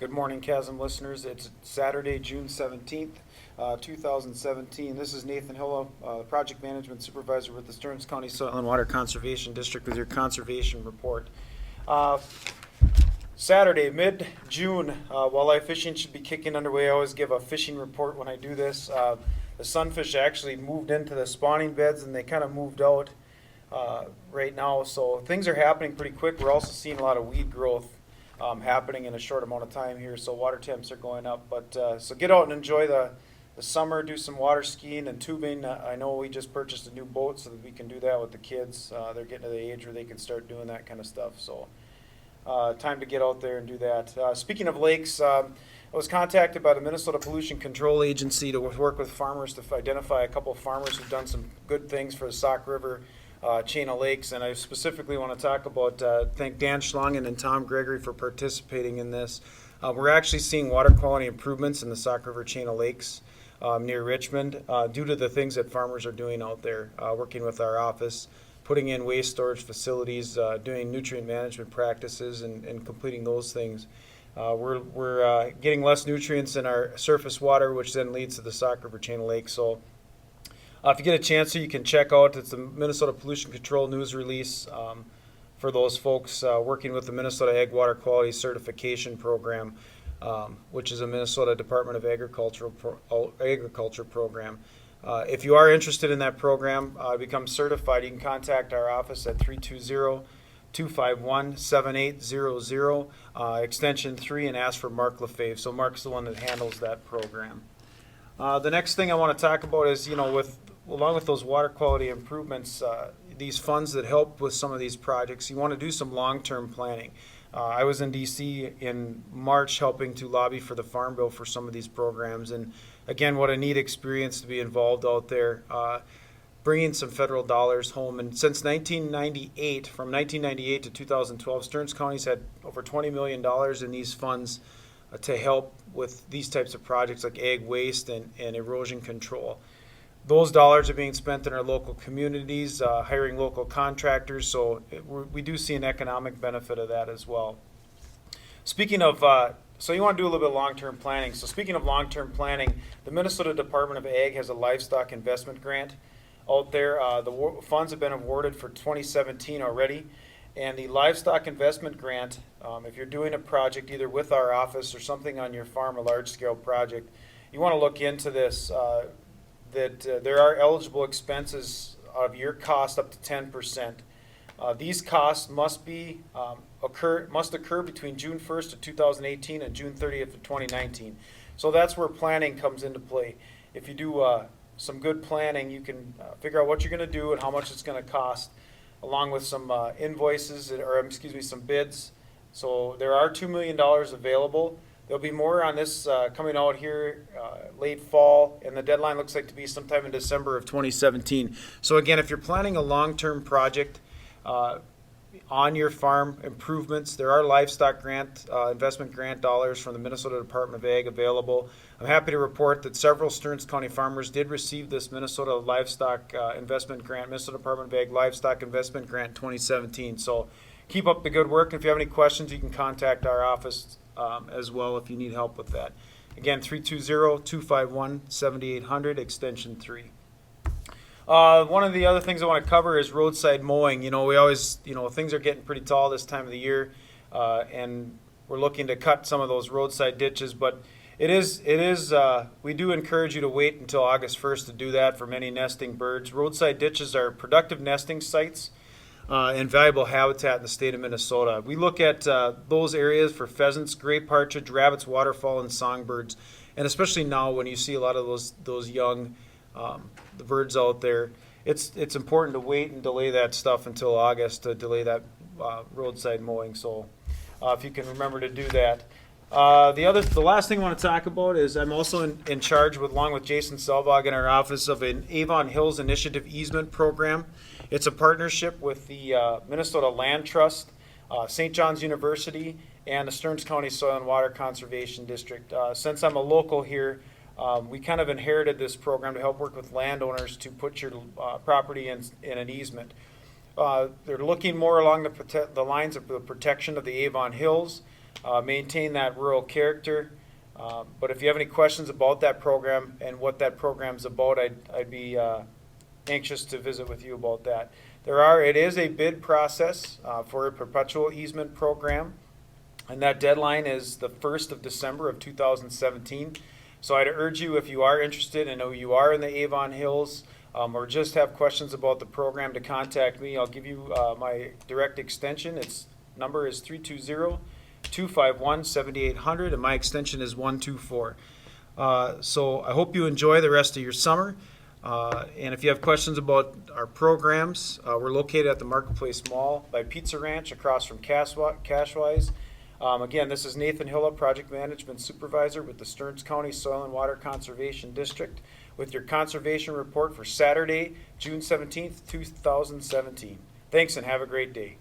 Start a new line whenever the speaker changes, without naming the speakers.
Good morning, Chasm listeners. It's Saturday, June 17th, 2017. This is Nathan Hylla, Project Management Supervisor with the Stearns County Soil and Water Conservation District with your conservation report. Saturday, mid-June, walleye fishing should be kicking underway. I always give a fishing report when I do this. The sunfish actually moved into the spawning beds and they kind of moved out right now. So things are happening pretty quick. We're also seeing a lot of weed growth happening in a short amount of time here, so water temps are going up. But so get out and enjoy the summer, do some water skiing and tubing. I know we just purchased a new boat so that we can do that with the kids. They're getting to the age where they can start doing that kind of stuff. So time to get out there and do that. Speaking of lakes, I was contacted by the Minnesota Pollution Control Agency to work with farmers to identify a couple of farmers who've done some good things for the Sauk River chain of lakes, and I specifically want to talk about thank Dan Schlangen and Tom Gregory for participating in this. We're actually seeing water quality improvements in the Sauk River chain of lakes near Richmond due to the things that farmers are doing out there, working with our office, putting in waste storage facilities, doing nutrient management practices, and completing those things. We're getting less nutrients in our surface water, which then leads to the Sauk River chain of lakes. So if you get a chance, you can check out, it's the Minnesota Pollution Control news release for those folks working with the Minnesota Ag Water Quality Certification Program, which is a Minnesota Department of Agriculture program. If you are interested in that program, become certified, you can contact our office at 320-251-7800, extension 3, and ask for Mark LaFave. So Mark's the one that handles that program. The next thing I want to talk about is, along with those water quality improvements, these funds that help with some of these projects, you want to do some long-term planning. I was in D.C. in March helping to lobby for the Farm Bill for some of these programs, and again, what a neat experience to be involved out there, bringing some federal dollars home. And since 1998, from 1998 to 2012, Stearns County's had over $20 million in these funds to help with these types of projects like ag waste and erosion control. Those dollars are being spent in our local communities, hiring local contractors, so we do see an economic benefit of that as well. Speaking of, so you want to do a little bit of long-term planning. So speaking of long-term planning, the Minnesota Department of Ag has a livestock investment grant out there. The funds have been awarded for 2017 already. And the livestock investment grant, if you're doing a project either with our office or something on your farm, a large-scale project, you want to look into this, that there are eligible expenses of your cost up to 10%. These costs must occur between June 1st of 2018 and June 30th of 2019. So that's where planning comes into play. If you do some good planning, you can figure out what you're going to do and how much it's going to cost, along with some some bids. So there are $2 million available. There'll be more on this coming out here late fall, and the deadline looks like to be sometime in December of 2017. So again, if you're planning a long-term project on your farm improvements, there are livestock investment grant dollars from the Minnesota Department of Ag available. I'm happy to report that several Stearns County farmers did receive this Minnesota Livestock Investment Grant, Minnesota Department of Ag Livestock Investment Grant 2017. So keep up the good work. If you have any questions, you can contact our office as well if you need help with that. Again, 320-251-7800, extension 3. One of the other things I want to cover is roadside mowing. We always, things are getting pretty tall this time of the year, and we're looking to cut some of those roadside ditches, but we do encourage you to wait until August 1st to do that for many nesting birds. Roadside ditches are productive nesting sites and valuable habitat in the state of Minnesota. We look at those areas for pheasants, gray partridge, rabbits, waterfowl, and songbirds, and especially now when you see a lot of those young the birds out there, it's important to wait and delay that stuff until August to delay that roadside mowing. So if you can remember to do that. The last thing I want to talk about is I'm also in charge, along with Jason Selvog in our office, of an Avon Hills Initiative easement program. It's a partnership with the Minnesota Land Trust, St. John's University, and the Stearns County Soil and Water Conservation District. Since I'm a local here, we kind of inherited this program to help work with landowners to put your property in an easement. They're looking more along the lines of the protection of the Avon Hills, maintain that rural character. But if you have any questions about that program and what that program's about, I'd be anxious to visit with you about that. It is a bid process for a perpetual easement program, and that deadline is the 1st of December of 2017. So I'd urge you, if you are interested and know you are in the Avon Hills, or just have questions about the program, to contact me. I'll give you my direct extension. Its number is 320-251-7800, and my extension is 124. So I hope you enjoy the rest of your summer. And if you have questions about programs, we're located at the Marketplace Mall by Pizza Ranch across from Cashwise. Again, this is Nathan Hylla, Project Management Supervisor with the Stearns County Soil and Water Conservation District, with your conservation report for Saturday, June 17th, 2017. Thanks and have a great day.